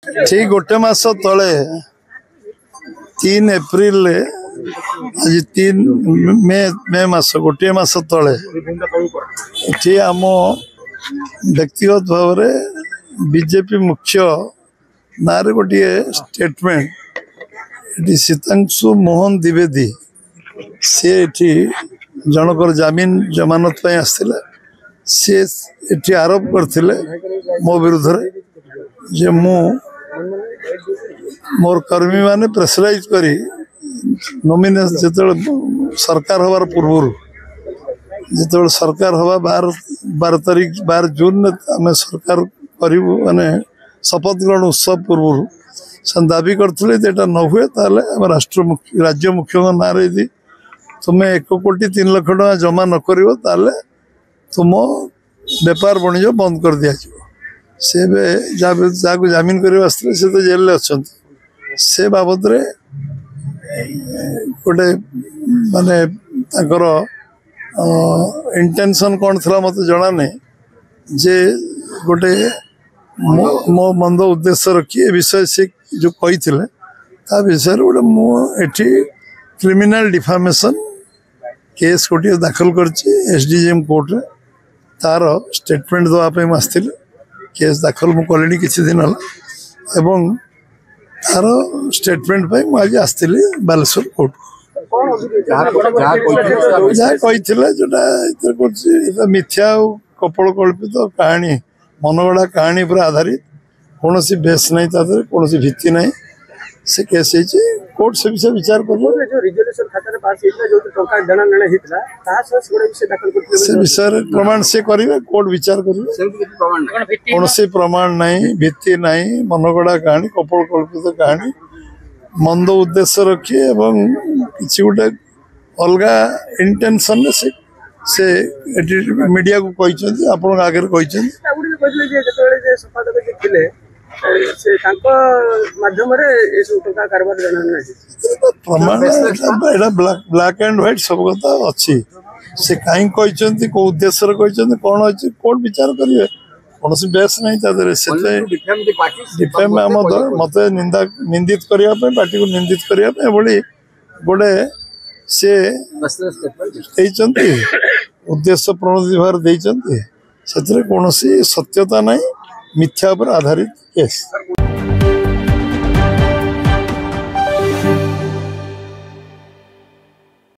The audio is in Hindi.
ठीक गोटे मास तले 3 एप्रिल आज 3 मे मास गोटे मास तले ये आम व्यक्तिगत भाव बीजेपी मुख्य ना गोटे स्टेटमेंट सीतांशु मोहन द्विवेदी सी जनकर जमीन जमानत आसला सी आरोप करते मो विरुद्ध जे मोर कर्मी माने प्रेसराइज करी नॉमिनेशन जो सरकार हबार पूर्व जो सरकार हवा 12 तारीख 12 जून आम सरकार करूँ माने शपथ ग्रहण उत्सव पूर्व से दाबी करते न हुए ताले राज्य मुख्य ना यदि तुम्हें 1 कोटी 3 लाख टका जमा न करिवो ताले तुम व्यापार वाणिज्य बंद कर दिया से जहाँ जमीन कर से तो जेल अच्छा से बाबद गोटे माने इंटेंशन कौन थी मत जना नहीं जे गोटे मो मंद उद्देश्य रखी ए विषय से जो कही ता विषय गोटे मुझे क्रिमिनल डिफामेशन केस गोटे दाखल कर एसडीजीएम कोर्ट रे तार स्टेटमेंट देवाई आसती केस दाखल मु कले किसी दिन एवं तार स्टेटमेंट आज आसती बालेश्वर कोर्ट जहाँ कही मिथ्या कपड़ कल्पित कहानी मनगढ़ा कहानी पर आधारित कौन सी बेस नहीं कौन सी भित्ति नहीं से केस कोर्ट से विषय विचार कर विषय प्रमाण से करेंगे कोर्ट विचार करेंगे कौन सी प्रमाण नहीं भित्ति नहीं मनगढ़ा कहानी कपड़ कल्पित कहानी मंद उद्देश्य रखी एवं किसी गोटे अलग इंटेंशन से मीडिया को कहते आपण आगे कहते ब्लैक एंड व्हाइट सब कथा अच्छी से कहीं कहते कौ उद्देश्य कहते कौन अच्छी कोर्ट विचार करेंगे कौन सी बेस नहीं मत निंदित करने पार्टी को निंदित करने गोटे सी उद्देश्य प्रणोदित भाव से कौन सत्यता नहीं मिथ्या पर आधारित केस।